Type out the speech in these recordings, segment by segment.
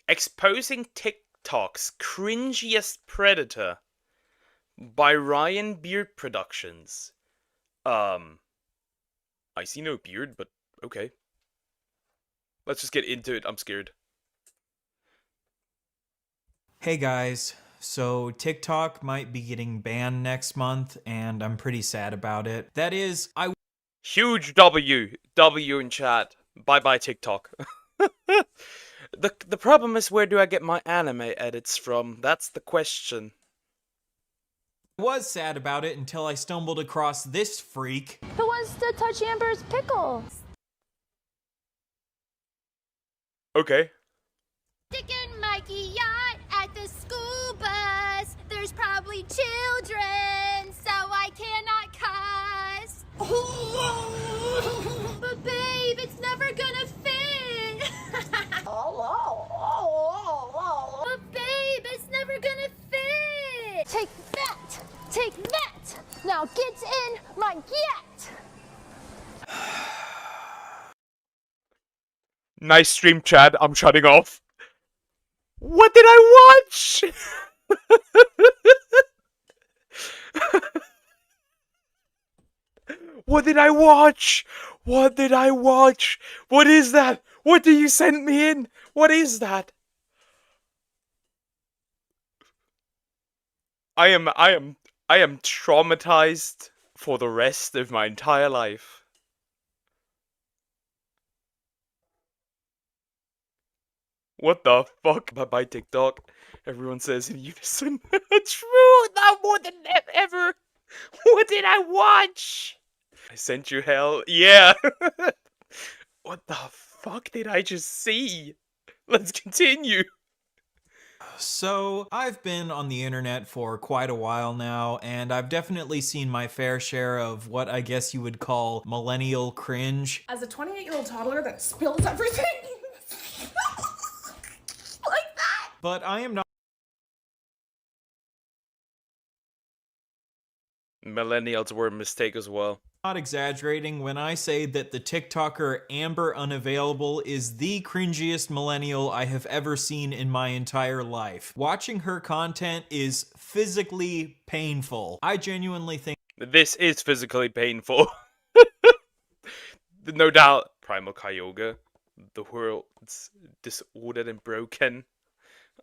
Exposing TikTok's Cringiest Predator by Ryan Beard Productions. I see no beard, but okay. Let's just get into it. I'm scared. Hey guys, so TikTok might be getting banned next month, and I'm pretty sad about it. That is, Huge W in chat. Bye bye TikTok. The problem is, where do I get my anime edits from? That's the question. was sad about it until I stumbled across this freak. Who wants to touch Amber's pickle? Okay. Dick and Mikey yacht at the school bus. There's probably children, so I cannot cuss. But babe, it's never gonna fit. But babe, it's never gonna fit. Take that! Take that! Now get in my get! Nice stream, Chad. I'm shutting off. What did I watch? What did I watch? What did I watch? What is that? What do you send me in? What is that? I am traumatized for the rest of my entire life. What the fuck? Bye-bye TikTok. Everyone says in unison. True, now more than ever. What did I watch? I sent you hell. Yeah. What the fuck did I just see? Let's continue. So, I've been on the internet for quite a while now, and I've definitely seen my fair share of what I guess you would call millennial cringe. As a 28-year-old toddler that spills everything. Like that. But I am not Millennials were a mistake as well. exaggerating when I say that the TikToker Amber Unavailable is the cringiest millennial I have ever seen in my entire life. Watching her content is physically painful. I genuinely think This is physically painful. No doubt. Primal Kyogre. The world's disordered and broken.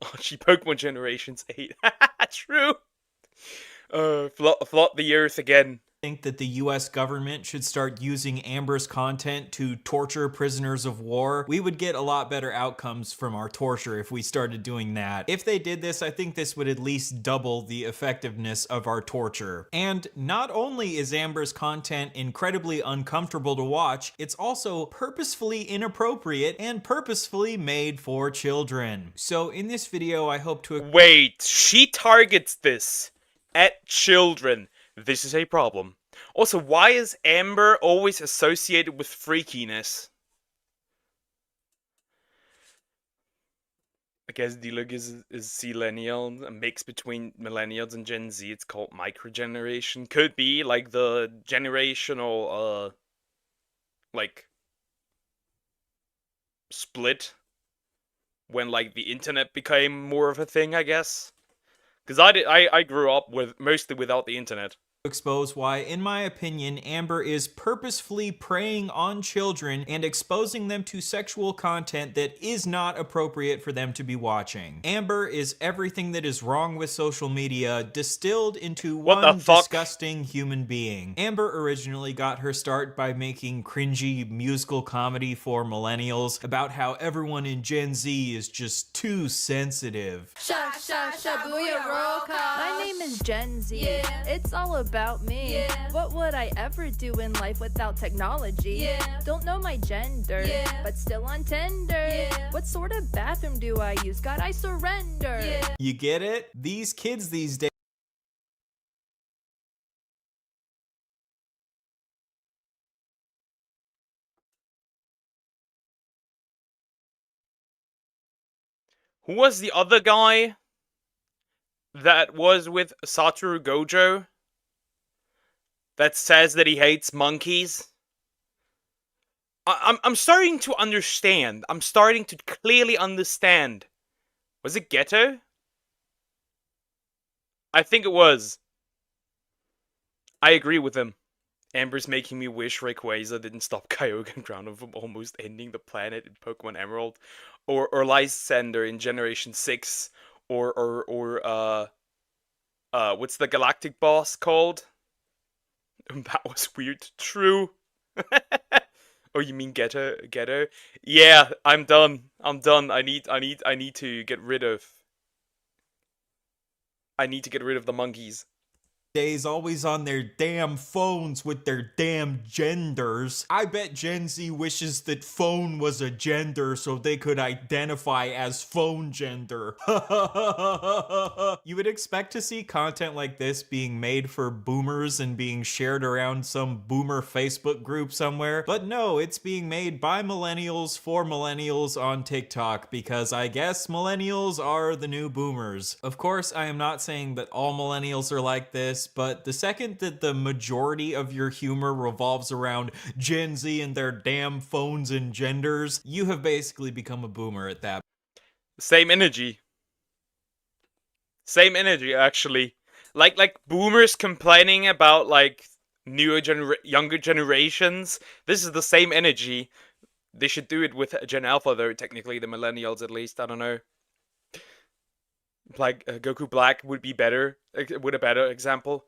Archie Pokemon Generations 8. True. Float the earth again. that the US government should start using Amber's content to torture prisoners of war. We would get a lot better outcomes from our torture if we started doing that. If they did this, I think this would at least double the effectiveness of our torture. And not only is Amber's content incredibly uncomfortable to watch, it's also purposefully inappropriate and purposefully made for children. So in this video, I hope to... Wait, she targets this at children. This is a problem. Also, why is Amber always associated with freakiness? I guess D-Lug is Zillennial, a mix between millennials and Gen Z. It's called microgeneration. Could be like the generational, like, split when like the internet became more of a thing, I guess. Because I grew up with mostly without the internet. Expose why, in my opinion, Amber is purposefully preying on children and exposing them to sexual content that is not appropriate for them to be watching. Amber is everything that is wrong with social media distilled into one disgusting human being. Amber originally got her start by making cringy musical comedy for millennials about how everyone in Gen Z is just too sensitive. My name is Gen Z. Yeah. It's all about me. Yeah. What would I ever do in life without technology? Yeah. Don't know my gender, Yeah. but still on Tinder. Yeah. What sort of bathroom do I use? God, I surrender. Yeah. You get it? These kids these days Who was the other guy that was with Satoru Gojo that says that he hates monkeys? I'm starting to understand. I'm starting to clearly understand Was it Ghetto? I think it was. I agree with him. Amber's making me wish Rayquaza didn't stop Kyogre Ground from almost ending the planet in Pokemon Emerald, or Lysander in Generation 6, or what's the galactic boss called? That was weird. True. Oh, you mean Ghetto? Ghetto? Yeah, I'm done. I'm done. I need to get rid of. I need to get rid of the monkeys. Days always on their damn phones with their damn genders. I bet Gen Z wishes that phone was a gender so they could identify as phone gender. You would expect to see content like this being made for boomers and being shared around some boomer Facebook group somewhere, but no, it's being made by millennials for millennials on TikTok, because I guess millennials are the new boomers. Of course, I am not saying that all millennials are like this, but the second that the majority of your humor revolves around Gen Z and their damn phones and genders, you have basically become a boomer at that. Same energy. Same energy, actually. Like boomers complaining about like younger generations. This is the same energy. They should do it with Gen Alpha, though. Technically, the millennials, at least. I don't know. Like Goku Black would be better, with a better example.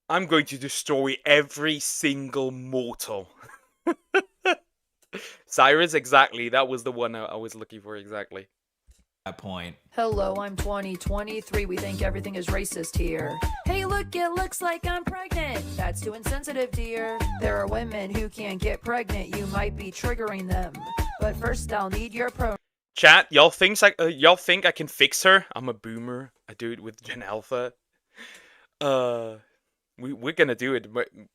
I'm going to destroy every single mortal. Cyrus, exactly. That was the one I was looking for, exactly. That point. Hello, I'm 2023. We think everything is racist here. Hey, look, it looks like I'm pregnant. That's too insensitive, dear. There are women who can't get pregnant. You might be triggering them. But first, I'll need your Chat, y'all think I can fix her? I'm a boomer. I do it with Gen Alpha. We're gonna do it.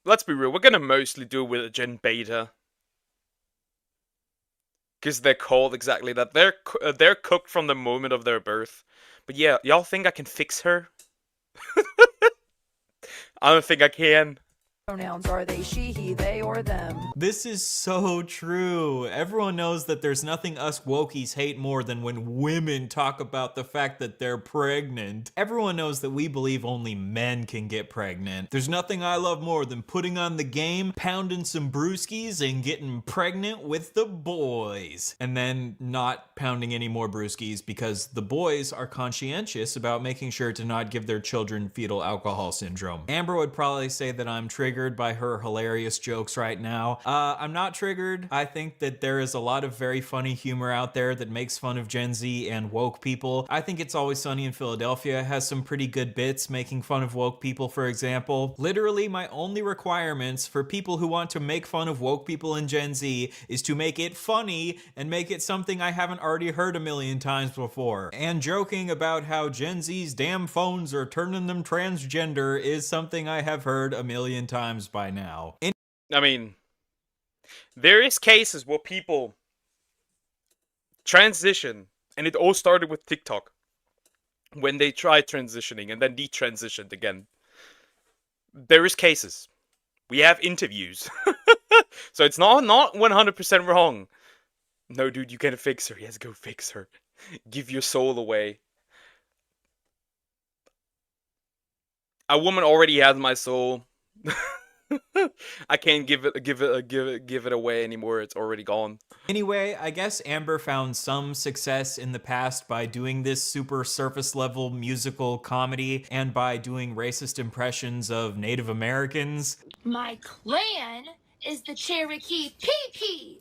Let's be real. We're gonna mostly do it with a Gen Beta, because they're called exactly that. They're cooked from the moment of their birth. But yeah, y'all think I can fix her? I don't think I can. pronouns. Are they she, he, they, or them? This is so true. Everyone knows that there's nothing us wokies hate more than when women talk about the fact that they're pregnant. Everyone knows that we believe only men can get pregnant. There's nothing I love more than putting on the game, pounding some brewskis, and getting pregnant with the boys. And then not pounding any more brewskis because the boys are conscientious about making sure to not give their children fetal alcohol syndrome. Amber would probably say that I'm triggered by her hilarious jokes right now. I'm not triggered. I think that there is a lot of very funny humor out there that makes fun of Gen Z and woke people. I think It's Always Sunny in Philadelphia has some pretty good bits making fun of woke people, for example. Literally, my only requirements for people who want to make fun of woke people in Gen Z is to make it funny and make it something I haven't already heard a million times before. And joking about how Gen Z's damn phones are turning them transgender is something I have heard a million times by now. I mean, there is cases where people transition, and it all started with TikTok, when they tried transitioning and then detransitioned again. There is cases. We have interviews. So it's not 100% wrong. No, dude, you can't fix her. Yes, go fix her. Give your soul away. A woman already has my soul. I can't give it away anymore. It's already gone. Anyway, I guess Amber found some success in the past by doing this super surface level musical comedy and by doing racist impressions of Native Americans. My clan is the Cherokee Peepees.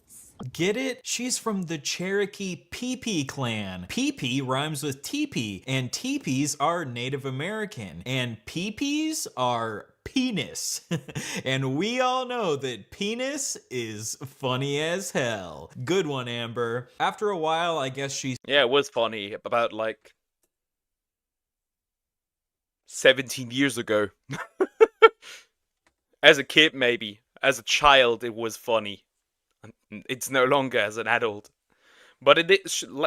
Get it? She's from the Cherokee Peepee clan. Peepee rhymes with teepee, and teepees are Native American, and peepees are penis. And we all know that penis is funny as hell. Good one, Amber. After a while, I guess she... Yeah, it was funny. About like 17 years ago. As a kid, maybe. As a child, it was funny. It's no longer as an adult. But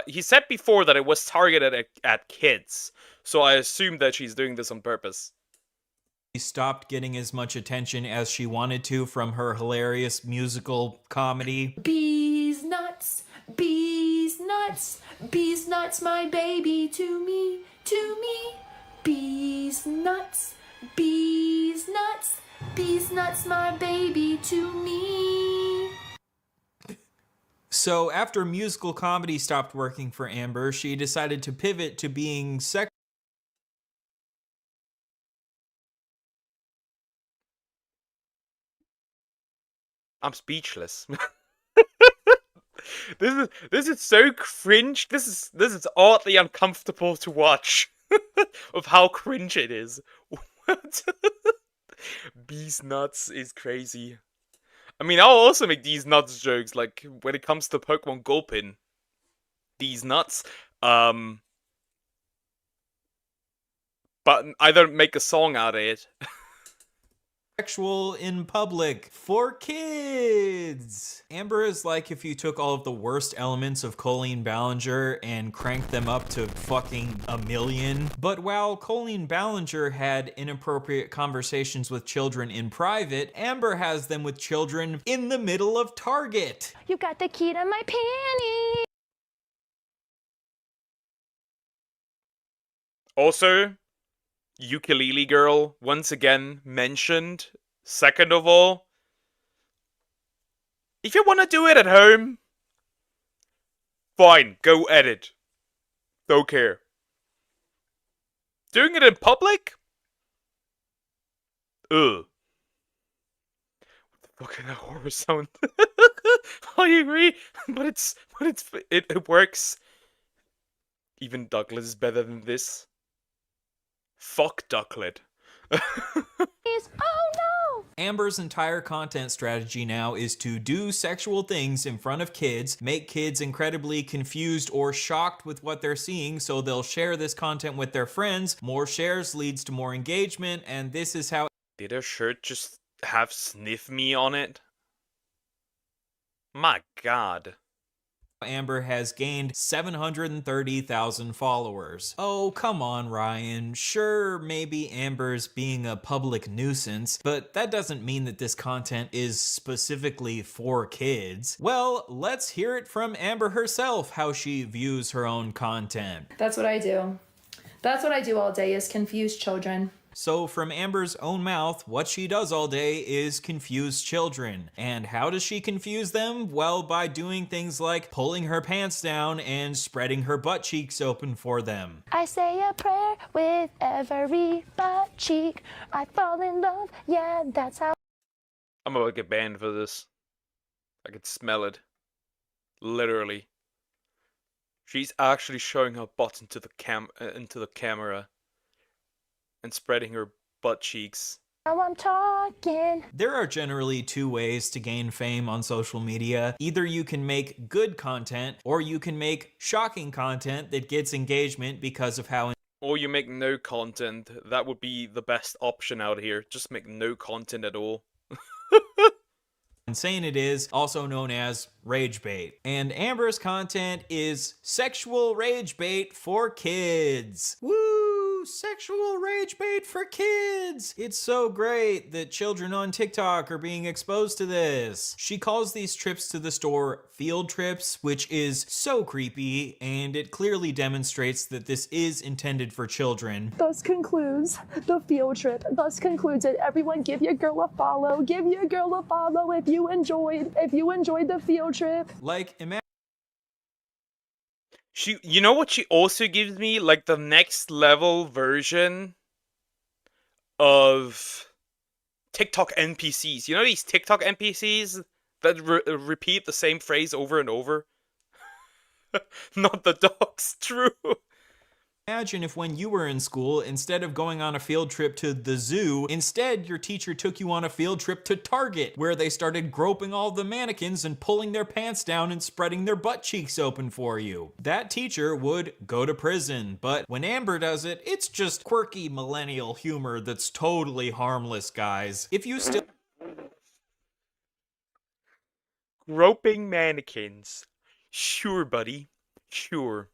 he said before that it was targeted at kids. So I assume that she's doing this on purpose. She stopped getting as much attention as she wanted to from her hilarious musical comedy. Bees nuts, bees nuts. nuts. Bees nuts, my baby, to me, to me. Bees nuts, bees nuts, bees nuts, my baby, to me. So after musical comedy stopped working for Amber, she decided to pivot to being I'm speechless. This is so cringe. This is oddly uncomfortable to watch. Of how cringe it is. What? Bees nuts is crazy. I mean, I'll also make these nuts jokes, like when it comes to Pokemon Gulpin. These nuts. But I don't make a song out of it. sexual in public for kids. Amber is like if you took all of the worst elements of Colleen Ballinger and cranked them up to fucking 1,000,000. But while Colleen Ballinger had inappropriate conversations with children in private, Amber has them with children in the middle of Target. You got the key to my panties. Also, Ukulele Girl, once again, mentioned. Second of all, if you want to do it at home, fine, go edit. Don't care. Doing it in public? Ugh. What the fuck is that horror sound? I agree, but it works. Even Douglas is better than this. Fuck Ducklet. Oh no! Amber's entire content strategy now is to do sexual things in front of kids, make kids incredibly confused or shocked with what they're seeing, so they'll share this content with their friends. More shares leads to more engagement, and this is how... Did her shirt just have Sniff Me on it? My god. Amber has gained 730,000 followers. Oh, come on, Ryan. Sure, maybe Amber's being a public nuisance, but that doesn't mean that this content is specifically for kids. Well, let's hear it from Amber herself, how she views her own content. That's what I do. That's what I do all day, is confuse children. So from Amber's own mouth, what she does all day is confuse children. And how does she confuse them? Well, by doing things like pulling her pants down and spreading her butt cheeks open for them. I say a prayer with every butt cheek. I fall in love, yeah, that's how. I'm about to get banned for this. I can smell it. Literally. She's actually showing her butt into the camera. And spreading her butt cheeks. Now I'm talking. There are generally two ways to gain fame on social media. Either you can make good content, or you can make shocking content that gets engagement because of how... Or you make no content. That would be the best option out here. Just make no content at all. insane it is, also known as rage bait. And Amber's content is sexual rage bait for kids. Woo! Sexual rage bait for kids! It's so great that children on TikTok are being exposed to this. She calls these trips to the store field trips, which is so creepy, and it clearly demonstrates that this is intended for children. Thus concludes the field trip. Thus concludes it. Everyone give your girl a follow. Give your girl a follow if you enjoyed the field trip. Like, imagine You know what she also gives me? Like the next level version of TikTok NPCs. You know these TikTok NPCs that repeat the same phrase over and over? Not the dogs, true. Imagine if when you were in school, instead of going on a field trip to the zoo, instead your teacher took you on a field trip to Target, where they started groping all the mannequins and pulling their pants down and spreading their butt cheeks open for you. That teacher would go to prison, but when Amber does it, it's just quirky millennial humor that's totally harmless, guys. If you still... Groping mannequins. Sure, buddy. Sure.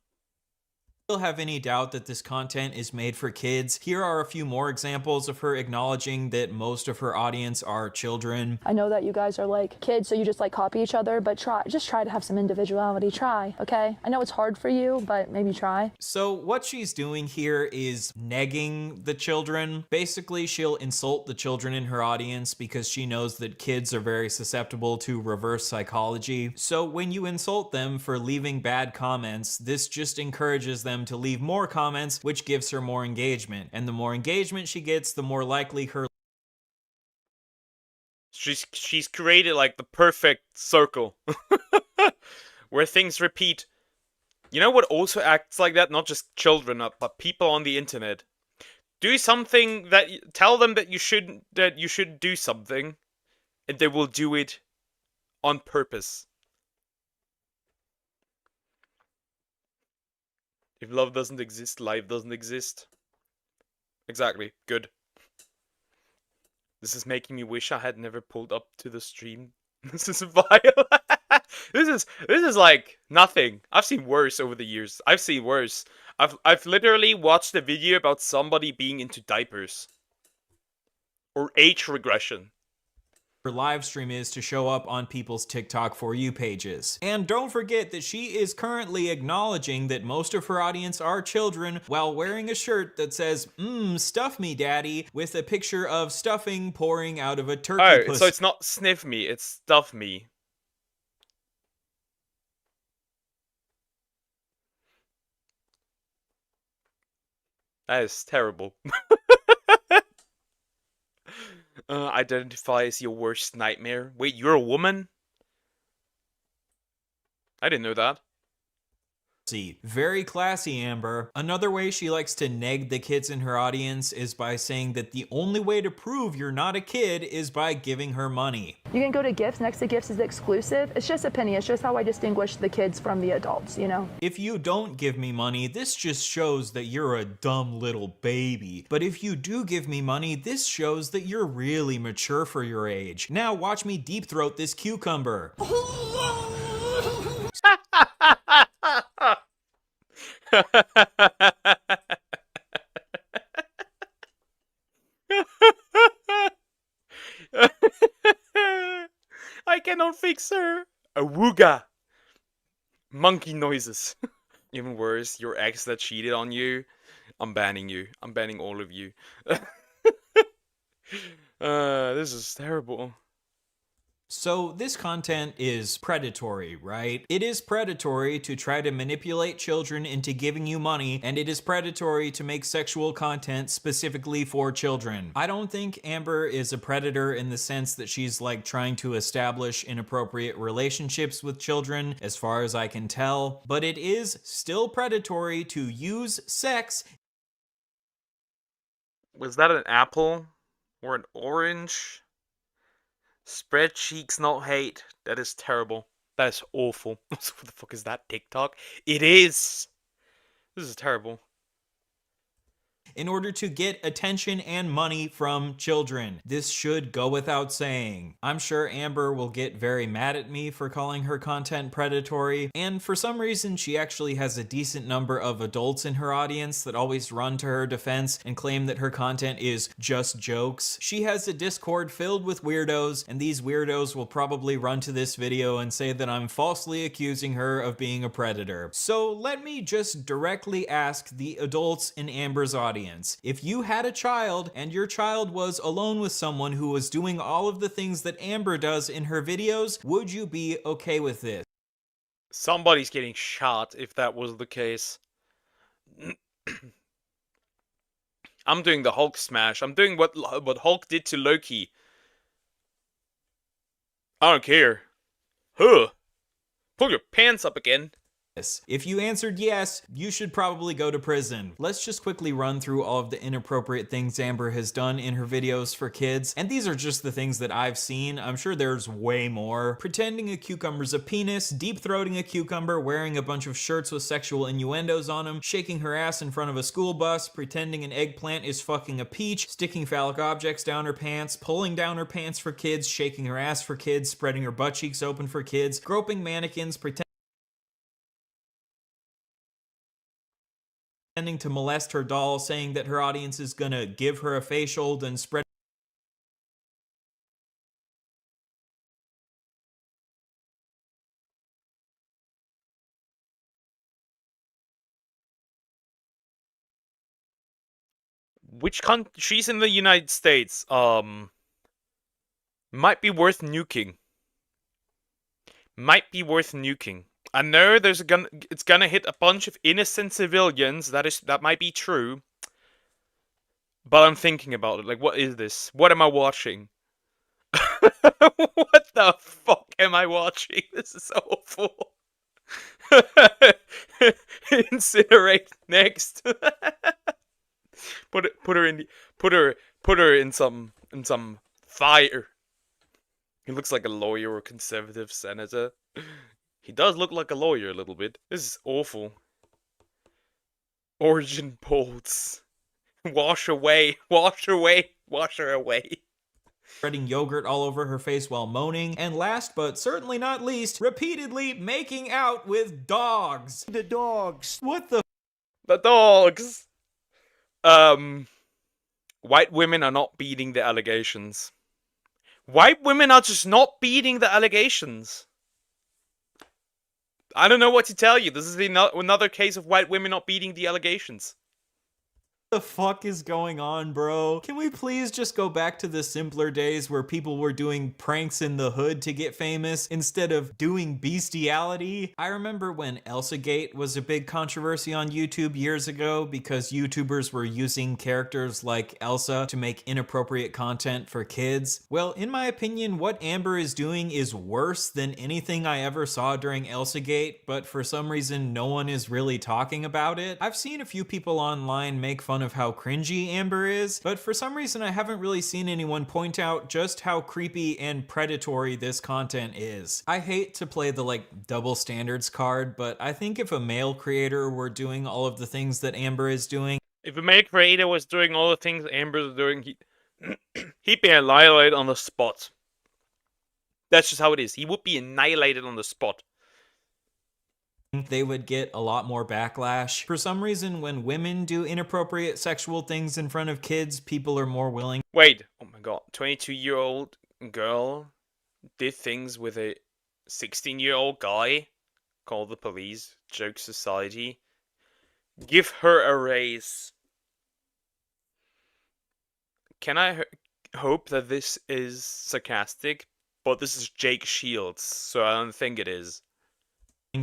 have any doubt that this content is made for kids, here are a few more examples of her acknowledging that most of her audience are children. I know that you guys are like kids, so you just like copy each other, but just try to have some individuality. Try, okay? I know it's hard for you, but maybe try. So what she's doing here is negging the children. Basically, she'll insult the children in her audience because she knows that kids are very susceptible to reverse psychology. So when you insult them for leaving bad comments, this just encourages them to leave more comments, which gives her more engagement. And the more engagement she gets, the more likely her She's created like the perfect circle where things repeat. You know what also acts like that? Not just children, but people on the internet. Do something that tell them that you should do something, and they will do it on purpose. If love doesn't exist, life doesn't exist. Exactly. Good. This is making me wish I had never pulled up to the stream. This is vile. This is like nothing. I've seen worse over the years. I've seen worse. I've literally watched a video about somebody being into diapers. Or age regression. live stream is to show up on people's TikTok For You pages. And don't forget that she is currently acknowledging that most of her audience are children while wearing a shirt that says, stuff me daddy, with a picture of stuffing pouring out of a turkey pussy. So it's not sniff me, it's stuff me. That is terrible. Identify as your worst nightmare. Wait, you're a woman? I didn't know that. Very classy, Amber. Another way she likes to neg the kids in her audience is by saying that the only way to prove you're not a kid is by giving her money. You can go to gifts. Next to gifts is exclusive. It's just a penny. It's just how I distinguish the kids from the adults, you know? If you don't give me money, this just shows that you're a dumb little baby. But if you do give me money, this shows that you're really mature for your age. Now watch me deep throat this cucumber. I cannot fix her. Awooga. Monkey noises. Even worse, your ex that cheated on you. I'm banning you. I'm banning all of you. This is terrible. So this content is predatory, right? It is predatory to try to manipulate children into giving you money, and it is predatory to make sexual content specifically for children. I don't think Amber is a predator in the sense that she's like trying to establish inappropriate relationships with children, as far as I can tell, but it is still predatory to use sex. Was that an apple? Or an orange? Spread cheeks, not hate. That is terrible. That is awful. What the fuck is that, TikTok? It is! This is terrible. In order to get attention and money from children. This should go without saying. I'm sure Amber will get very mad at me for calling her content predatory, and for some reason she actually has a decent number of adults in her audience that always run to her defense and claim that her content is just jokes. She has a Discord filled with weirdos, and these weirdos will probably run to this video and say that I'm falsely accusing her of being a predator. So let me just directly ask the adults in Amber's audience. If you had a child and your child was alone with someone who was doing all of the things that Amber does in her videos, would you be okay with this? Somebody's getting shot if that was the case. I'm doing the Hulk smash. I'm doing what Hulk did to Loki. I don't care. Huh. Pull your pants up again. If you answered yes, you should probably go to prison. Let's just quickly run through all of the inappropriate things Amber has done in her videos for kids. And these are just the things that I've seen. I'm sure there's way more. Pretending a cucumber's a penis, deep-throating a cucumber, wearing a bunch of shirts with sexual innuendos on them, shaking her ass in front of a school bus, pretending an eggplant is fucking a peach, sticking phallic objects down her pants, pulling down her pants for kids, shaking her ass for kids, spreading her butt cheeks open for kids, groping mannequins, pretending pretending to molest her doll, saying that her audience is gonna give her a facial, then spread Which countries in the United States, might be worth nuking. Might be worth nuking. I know it's gonna hit a bunch of innocent civilians, that might be true. But I'm thinking about it, like, what is this? What am I watching? What the fuck am I watching? This is awful. Incinerate next. Put her in some fire. He looks like a lawyer or conservative senator. He does look like a lawyer a little bit. This is awful. Origin bolts. Wash away, wash away, wash her away. spreading yogurt all over her face while moaning, and last but certainly not least, repeatedly making out with dogs. The dogs. What the? The dogs. White women are not beating the allegations. White women are just not beating the allegations. I don't know what to tell you. This is another case of white women not beating the allegations. What the fuck is going on, bro? Can we please just go back to the simpler days where people were doing pranks in the hood to get famous instead of doing bestiality? I remember when ElsaGate was a big controversy on YouTube years ago because YouTubers were using characters like Elsa to make inappropriate content for kids. Well, in my opinion, what Amber is doing is worse than anything I ever saw during ElsaGate, but for some reason no one is really talking about it. I've seen a few people online make fun of how cringy Amber is, but for some reason I haven't really seen anyone point out just how creepy and predatory this content is. I hate to play the double standards card, but I think if a male creator were doing all of the things that Amber is doing, if a male creator was doing all the things Amber's doing, he'd be annihilated on the spot. That's just how it is. He would be annihilated on the spot. they would get a lot more backlash. For some reason, when women do inappropriate sexual things in front of kids, people are more willing. Wait, oh my god, 22-year-old girl did things with a 16-year-old guy. Call the police. Joke society. Give her a raise. Can I hope that this is sarcastic? But this is Jake Shields, so I don't think it is.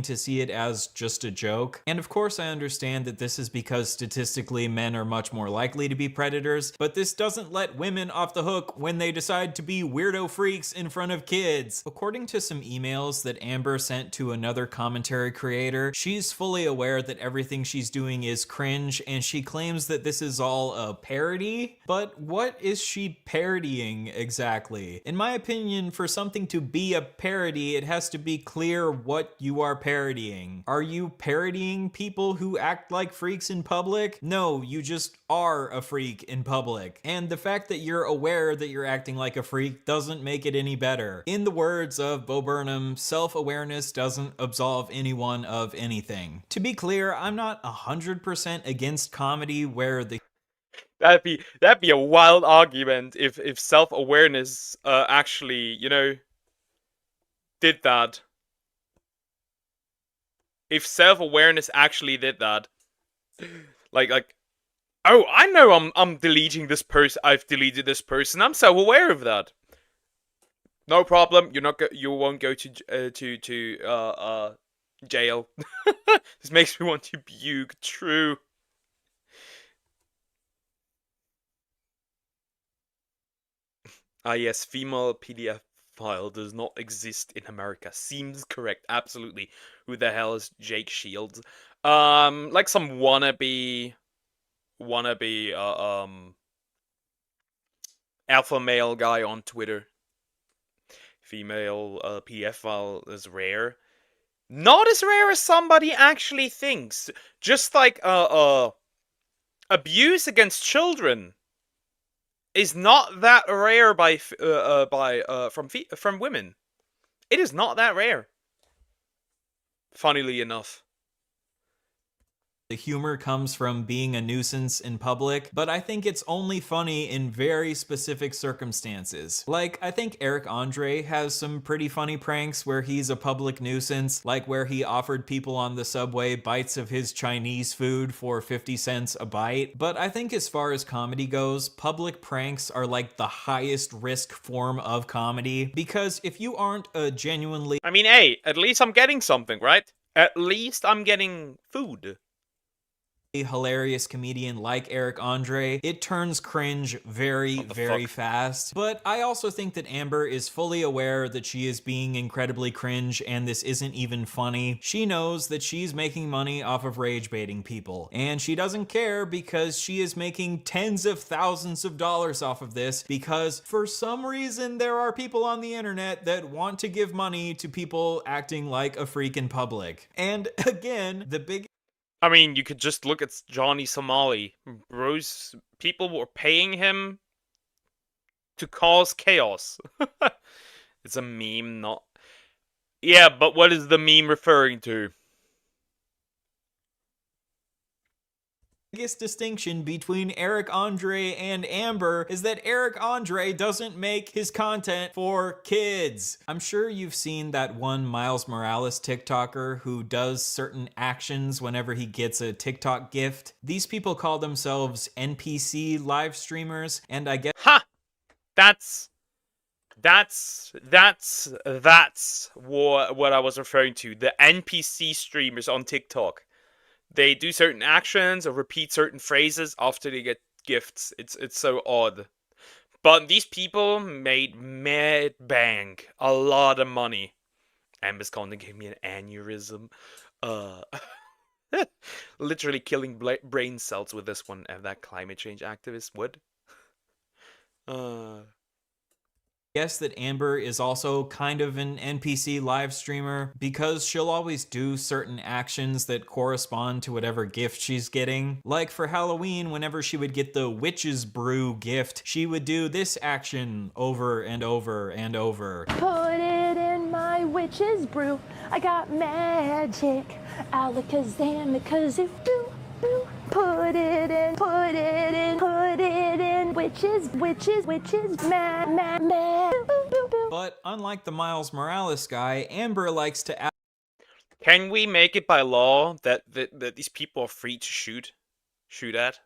To see it as just a joke. And of course I understand that this is because statistically men are much more likely to be predators, but this doesn't let women off the hook when they decide to be weirdo freaks in front of kids. According to some emails that Amber sent to another commentary creator, she's fully aware that everything she's doing is cringe, and she claims that this is all a parody. But what is she parodying exactly? In my opinion, for something to be a parody, it has to be clear what you are parodying. Are you parodying people who act like freaks in public? No, you just are a freak in public. And the fact that you're aware that you're acting like a freak doesn't make it any better. In the words of Bo Burnham, self-awareness doesn't absolve anyone of anything. To be clear, I'm not 100% against comedy where the That'd be a wild argument if self-awareness actually, did that. If self-awareness actually did that. Like, oh, I know I'm deleting this person. I've deleted this person. I'm so aware of that. No problem. You won't go to jail. This makes me want to puke. True. Ah yes, female PDF file does not exist in America. Seems correct. Absolutely. Who the hell is Jake Shields? Like some wannabe alpha male guy on Twitter. Female PDF file is rare. Not as rare as somebody actually thinks. Just like abuse against children is not that rare from women. It is not that rare. Funnily enough. The humor comes from being a nuisance in public, but I think it's only funny in very specific circumstances. Like, I think Eric Andre has some pretty funny pranks where he's a public nuisance, like where he offered people on the subway bites of his Chinese food for 50 cents a bite. But I think as far as comedy goes, public pranks are like the highest risk form of comedy, because if you aren't a genuinely I mean, hey, at least I'm getting something, right? At least I'm getting food. hilarious comedian like Eric Andre, it turns cringe very, very fast. But I also think that Amber is fully aware that she is being incredibly cringe and this isn't even funny. She knows that she's making money off of rage baiting people, and she doesn't care because she is making tens of thousands of dollars off of this, because for some reason there are people on the internet that want to give money to people acting like a freak in public. And again, the big I mean, you could just look at Johnny Somali. Bros, people were paying him to cause chaos. It's a meme, not... Yeah, but what is the meme referring to? biggest distinction between Eric Andre and Amber is that Eric Andre doesn't make his content for kids. I'm sure you've seen that one Miles Morales TikToker who does certain actions whenever he gets a TikTok gift. These people call themselves NPC live streamers, and I guess Ha! That's what I was referring to. The NPC streamers on TikTok. They do certain actions or repeat certain phrases after they get gifts. It's so odd. But these people made mad bang. A lot of money. Amber's gonna give me an aneurysm. Literally killing brain cells with this one. And that climate change activist would. guess that Amber is also kind of an NPC live streamer because she'll always do certain actions that correspond to whatever gift she's getting. Like for Halloween, whenever she would get the witch's brew gift, she would do this action over and over and over. Put it in my witch's brew. I got magic. Alakazam, kazoo, boo, boo. Put it in, put it in, put it in. Witches, mad, mad, mad. Boo, boo, boo. But unlike the Miles Morales guy, Amber likes to Can we make it by law that these people are free to shoot at?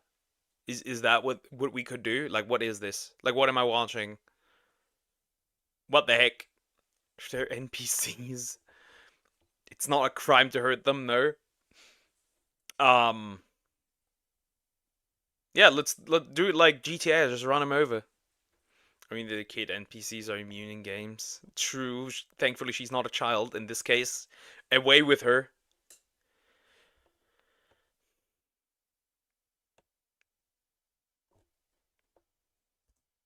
Is that what we could do? Like, what is this? Like, what am I watching? What the heck? If they're NPCs, it's not a crime to hurt them, no. Yeah, let's do it like GTA. Just run them over. I mean, the kid NPCs are immune in games. True. Thankfully, she's not a child in this case. Away with her.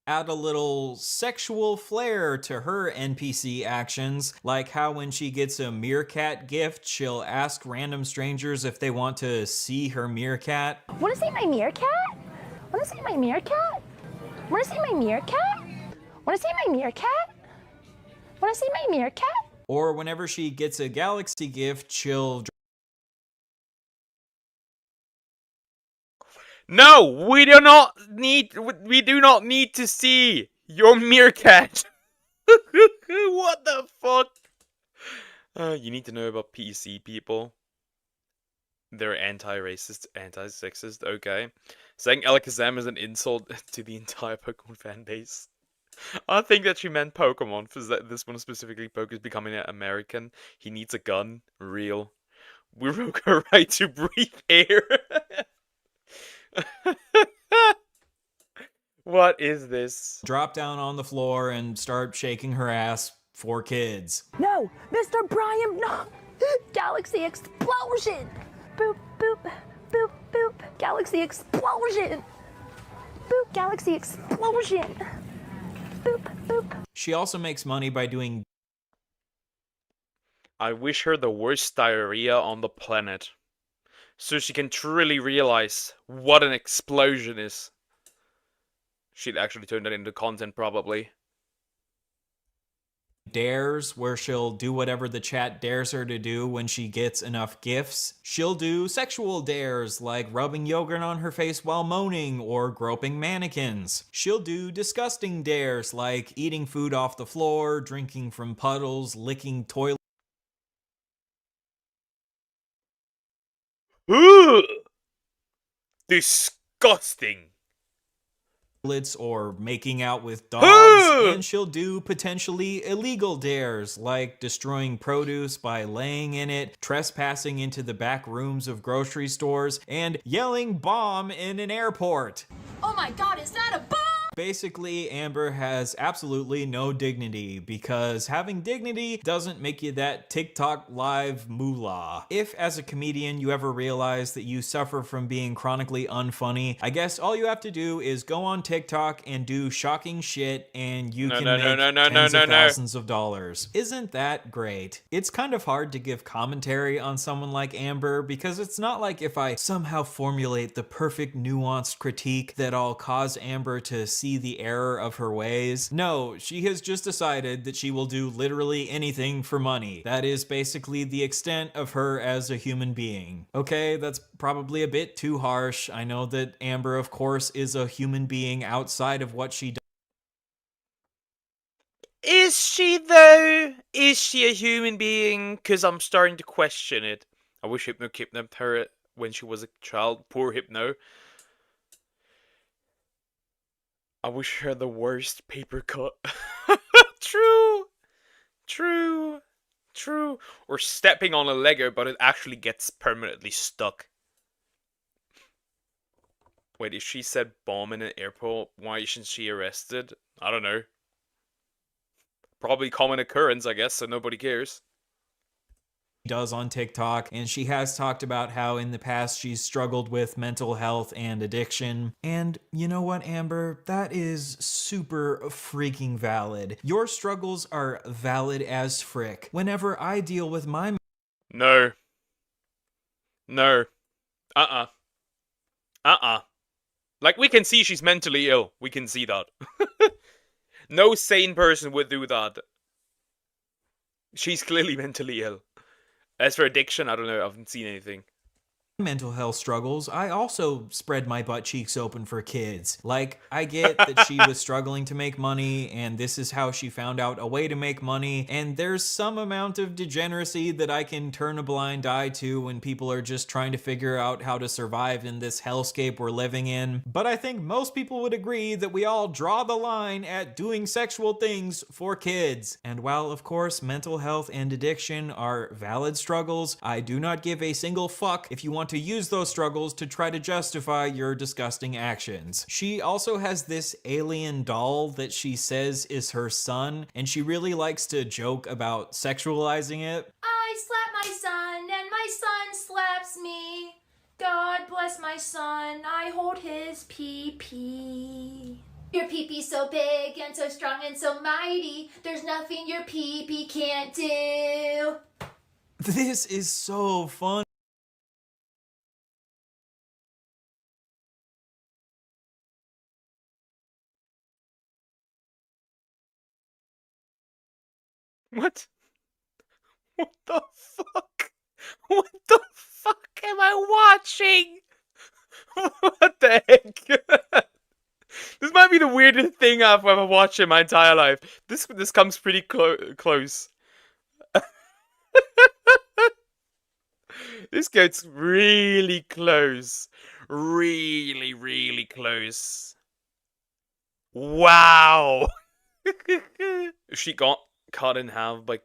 add a little sexual flair to her NPC actions, like how when she gets a meerkat gift, she'll ask random strangers if they want to see her meerkat. Wanna see my meerkat? Wanna see my meerkat? Wanna see my meerkat? Wanna see my meerkat? Wanna see my meerkat? Or whenever she gets a galaxy gift, she'll No, we do not need to see your meerkat. What the fuck? You need to know about PC people. They're anti-racist, anti-sexist, okay. Saying Alakazam is an insult to the entire Pokemon fan base. I think that she meant Pokemon, because this one specifically, Pokemon's becoming an American. He needs a gun. Real. We broke her right to breathe air. What is this? drop down on the floor and start shaking her ass for kids. No, Mr. Brian, no! Galaxy explosion! Boop, boop, boop, boop. Galaxy explosion! Boop, galaxy explosion! Boop, boop. She also makes money by doing I wish her the worst diarrhea on the planet, so she can truly realize what an explosion is. She'd actually turn that into content, probably. dares, where she'll do whatever the chat dares her to do when she gets enough gifts. She'll do sexual dares, like rubbing yogurt on her face while moaning or groping mannequins. She'll do disgusting dares, like eating food off the floor, drinking from puddles, licking toilet. Ugh! Disgusting. Or making out with dogs, and she'll do potentially illegal dares like destroying produce by laying in it, trespassing into the back rooms of grocery stores, and yelling bomb in an airport. Oh my god, is that a bomb? Basically, Amber has absolutely no dignity, because having dignity doesn't make you that TikTok live moolah. If, as a comedian, you ever realize that you suffer from being chronically unfunny, I guess all you have to do is go on TikTok and do shocking shit, and you can make tens of thousands of dollars. Isn't that great? It's kind of hard to give commentary on someone like Amber, because it's not like if I somehow formulate the perfect nuanced critique that I'll cause Amber to see the error of her ways. No, she has just decided that she will do literally anything for money. That is basically the extent of her as a human being. Okay, that's probably a bit too harsh. I know that Amber, of course, is a human being outside of what she does. Is she, though? Is she a human being? Because I'm starting to question it. I wish Hypno kidnapped her when she was a child. Poor Hypno. I wish her the worst paper cut. True. True. True. Or stepping on a Lego, but it actually gets permanently stuck. Wait, if she said bomb in an airport, why isn't she arrested? I don't know. Probably common occurrence, I guess, so nobody cares. Does on TikTok, and she has talked about how in the past she's struggled with mental health and addiction. And you know what, Amber? That is super freaking valid. Your struggles are valid as frick. Whenever I deal with my No. No. Uh-uh. Uh-uh. Like, we can see she's mentally ill. We can see that. No sane person would do that. She's clearly mentally ill. As for addiction, I don't know. I haven't seen anything. mental health struggles, I also spread my butt cheeks open for kids. Like, I get that she was struggling to make money, and this is how she found out a way to make money, and there's some amount of degeneracy that I can turn a blind eye to when people are just trying to figure out how to survive in this hellscape we're living in. But I think most people would agree that we all draw the line at doing sexual things for kids. And while, of course, mental health and addiction are valid struggles, I do not give a single fuck if you want to use those struggles to try to justify your disgusting actions. She also has this alien doll that she says is her son, and she really likes to joke about sexualizing it. I slap my son and my son slaps me. God bless my son, I hold his pee-pee. Your pee-pee's so big and so strong and so mighty. There's nothing your pee-pee can't do. This is so fun. What? What the fuck? What the fuck am I watching? What the heck? This might be the weirdest thing I've ever watched in my entire life. This comes pretty close. This gets really close. Really, really close. Wow. If she got cut in half by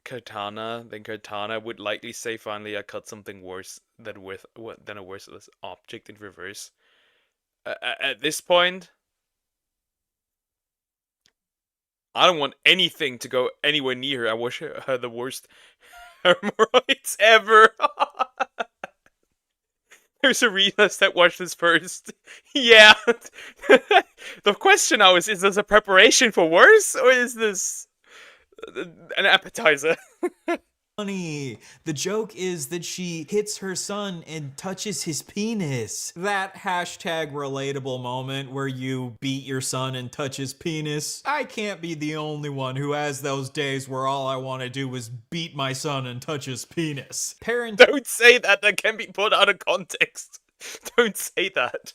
Katana, then Katana would likely say, finally, I cut something worse than a worthless object in reverse. At this point, I don't want anything to go anywhere near her. I wish her the worst hemorrhoids ever. There's a reason I said watch this first. Yeah. The question now is this a preparation for worse, or is this an appetizer? funny. The joke is that she hits her son and touches his penis. That hashtag relatable moment where you beat your son and touch his penis. I can't be the only one who has those days where all I want to do is beat my son and touch his penis. Don't say that. That can be put out of context. Don't say that.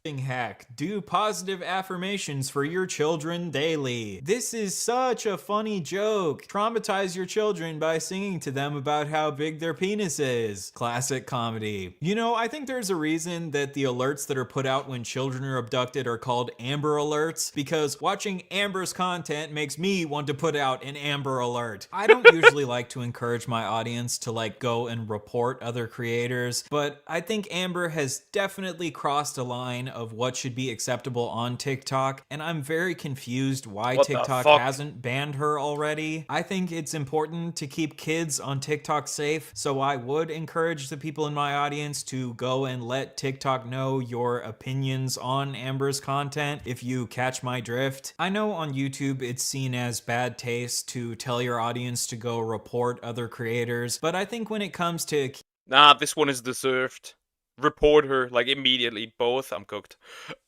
Hack. Do positive affirmations for your children daily. This is such a funny joke. Traumatize your children by singing to them about how big their penis is. Classic comedy. You know, I think there's a reason that the alerts that are put out when children are abducted are called Amber Alerts, because watching Amber's content makes me want to put out an Amber Alert. I don't usually like to encourage my audience to go and report other creators, but I think Amber has definitely crossed a line of what should be acceptable on TikTok, and I'm very confused why TikTok hasn't banned her already. I think it's important to keep kids on TikTok safe, so I would encourage the people in my audience to go and let TikTok know your opinions on Amber's content if you catch my drift. I know on YouTube it's seen as bad taste to tell your audience to go report other creators, but I think when it comes to Nah, this one is deserved. Report her, immediately. Both, I'm cooked.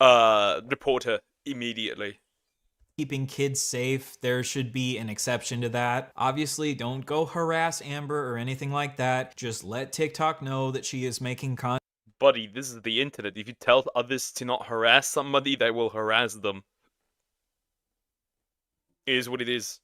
Report her immediately. keeping kids safe, there should be an exception to that. Obviously, don't go harass Amber or anything like that. Just let TikTok know that she is making content. Buddy, this is the internet. If you tell others to not harass somebody, they will harass them. It is what it is.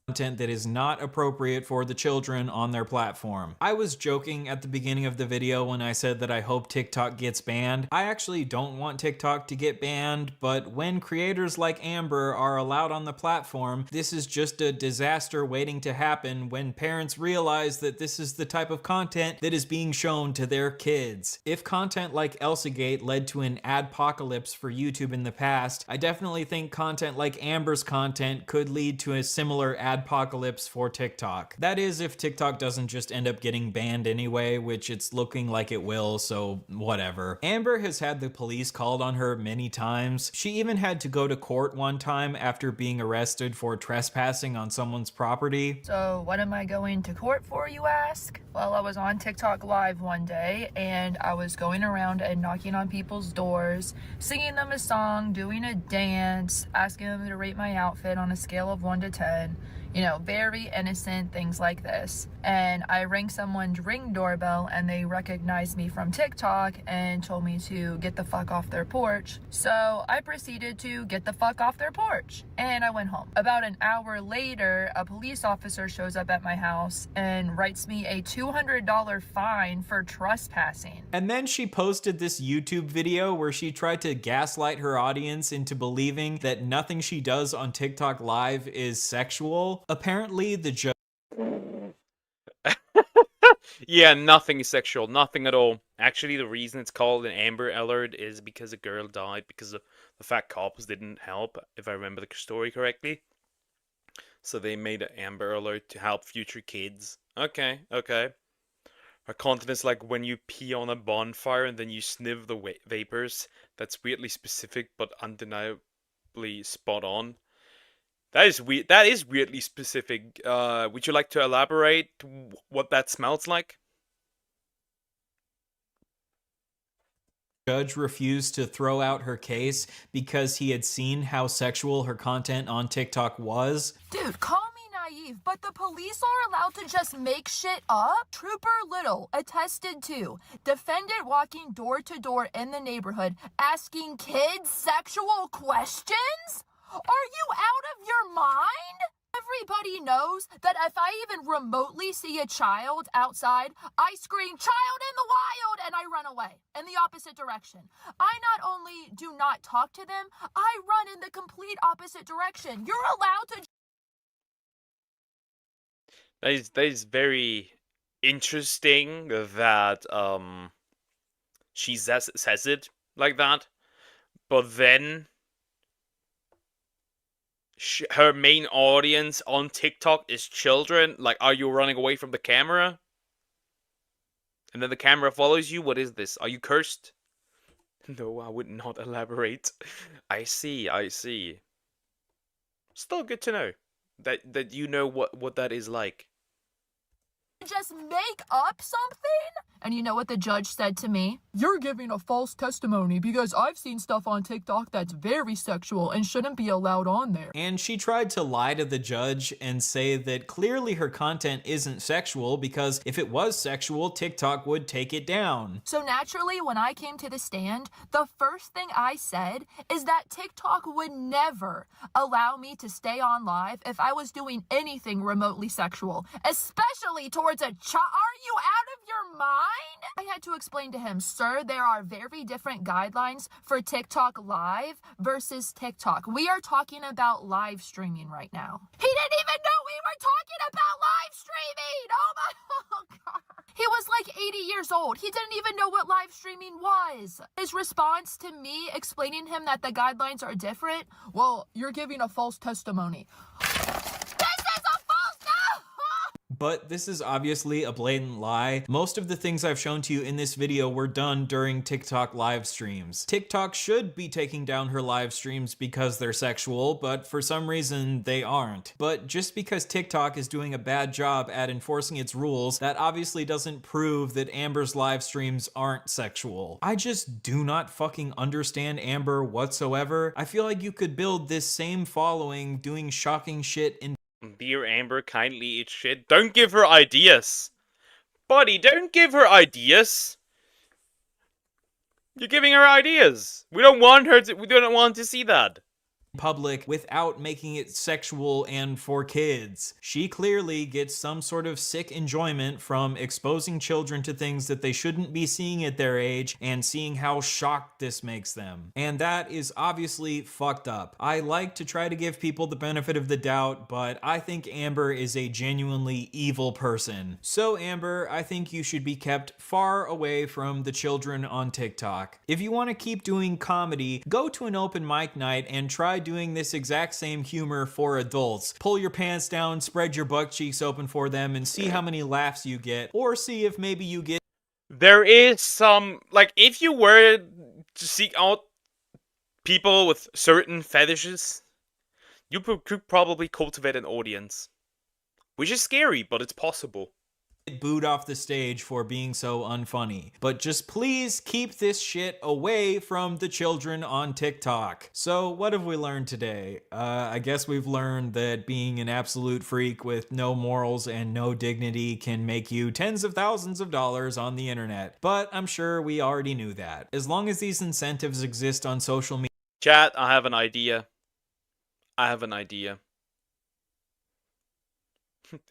Content that is not appropriate for the children on their platform. I was joking at the beginning of the video when I said that I hope TikTok gets banned. I actually don't want TikTok to get banned, but when creators like Amber are allowed on the platform, this is just a disaster waiting to happen when parents realize that this is the type of content that is being shown to their kids. If content like Elsagate led to an adpocalypse for YouTube in the past, I definitely think content like Amber's content could lead to a similar adpocalypse for TikTok. That is, if TikTok doesn't just end up getting banned anyway, which it's looking like it will, so whatever. Amber has had the police called on her many times. She even had to go to court one time after being arrested for trespassing on someone's property. So what am I going to court for, you ask? Well, I was on TikTok live one day and I was going around and knocking on people's doors, singing them a song, doing a dance, asking them to rate my outfit on a scale of 1 to 10. You know, very innocent things like this. And I rang someone's Ring doorbell and they recognized me from TikTok and told me to get the fuck off their porch. So I proceeded to get the fuck off their porch and I went home. About an hour later, a police officer shows up at my house and writes me a $200 fine for trespassing. And then she posted this YouTube video where she tried to gaslight her audience into believing that nothing she does on TikTok Live is sexual. Apparently, the judge. Yeah, nothing is sexual. Nothing at all. Actually, the reason it's called an Amber Alert is because a girl died because the fat cops didn't help, if I remember the story correctly. So they made an Amber Alert to help future kids. Okay. Her content is like when you pee on a bonfire and then you sniff the vapors. That's weirdly specific, but undeniably spot on. That is weird. That is weirdly specific. Would you like to elaborate what that smells like? Judge refused to throw out her case because he had seen how sexual her content on TikTok was. Dude, call me naive, but the police are allowed to just make shit up? Trooper Little attested to defendant walking door to door in the neighborhood asking kids sexual questions? Are you out of your mind? Everybody knows that if I even remotely see a child outside, I scream, "Child in the wild," and I run away in the opposite direction. I not only do not talk to them, I run in the complete opposite direction. You're allowed to... That is very interesting that she says it like that, but then her main audience on TikTok is children. Like, are you running away from the camera? And then the camera follows you? What is this? Are you cursed? No, I would not elaborate. I see. Still good to know. That you know what that is like. Just make up something? And you know what the judge said to me? You're giving a false testimony because I've seen stuff on TikTok that's very sexual and shouldn't be allowed on there. And she tried to lie to the judge and say that clearly her content isn't sexual because if it was sexual, TikTok would take it down. So naturally, when I came to the stand, the first thing I said is that TikTok would never allow me to stay on live if I was doing anything remotely sexual, especially towards a child. Are you out of your mind? I had to explain to him, sir, there are very different guidelines for TikTok Live versus TikTok. We are talking about live streaming right now. He didn't even know we were talking about live streaming! Oh God. He was like 80 years old. He didn't even know what live streaming was. His response to me explaining him that the guidelines are different, well, you're giving a false testimony. But this is obviously a blatant lie. Most of the things I've shown to you in this video were done during TikTok live streams. TikTok should be taking down her live streams because they're sexual, but for some reason they aren't. But just because TikTok is doing a bad job at enforcing its rules, that obviously doesn't prove that Amber's live streams aren't sexual. I just do not fucking understand Amber whatsoever. I feel like you could build this same following doing shocking shit in Dear Amber, kindly eat shit. Don't give her ideas. Buddy, don't give her ideas. You're giving her ideas. We don't want her to. We don't want to see that. public without making it sexual and for kids. She clearly gets some sort of sick enjoyment from exposing children to things that they shouldn't be seeing at their age and seeing how shocked this makes them. And that is obviously fucked up. I like to try to give people the benefit of the doubt, but I think Amber is a genuinely evil person. So Amber, I think you should be kept far away from the children on TikTok. If you want to keep doing comedy, go to an open mic night and try doing this exact same humor for adults. Pull your pants down, spread your butt cheeks open for them, and see how many laughs you get, or see if maybe you get. There is some, like, if you were to seek out people with certain fetishes, you could probably cultivate an audience. Which is scary, but it's possible. Booed off the stage for being so unfunny. But just please keep this shit away from the children on TikTok. So what have we learned today? I guess we've learned that being an absolute freak with no morals and no dignity can make you tens of thousands of dollars on the internet. But I'm sure we already knew that. As long as these incentives exist on social media. Chat, I have an idea. I have an idea.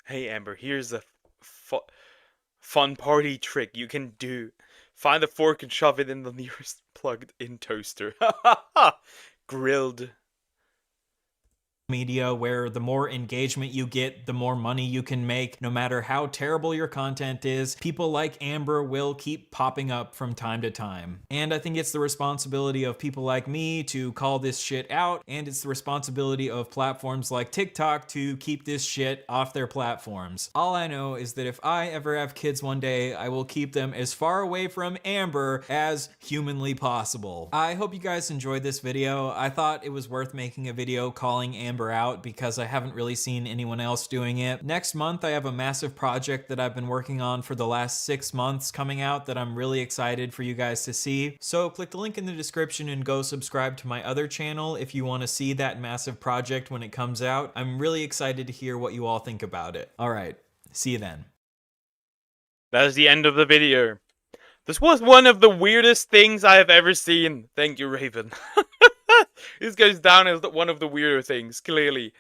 Hey Amber, here's a fun party trick you can do. Find a fork and shove it in the nearest plugged-in toaster. Grilled. Media where the more engagement you get, the more money you can make. No matter how terrible your content is, people like Amber will keep popping up from time to time. And I think it's the responsibility of people like me to call this shit out, and it's the responsibility of platforms like TikTok to keep this shit off their platforms. All I know is that if I ever have kids one day, I will keep them as far away from Amber as humanly possible. I hope you guys enjoyed this video. I thought it was worth making a video calling Amber out because I haven't really seen anyone else doing it. Next month, I have a massive project that I've been working on for the last 6 months coming out that I'm really excited for you guys to see. So click the link in the description and go subscribe to my other channel if you want to see that massive project when it comes out. I'm really excited to hear what you all think about it. All right, see you then. That is the end of the video. This was one of the weirdest things I have ever seen. Thank you, Raven. This goes down as one of the weirder things, clearly.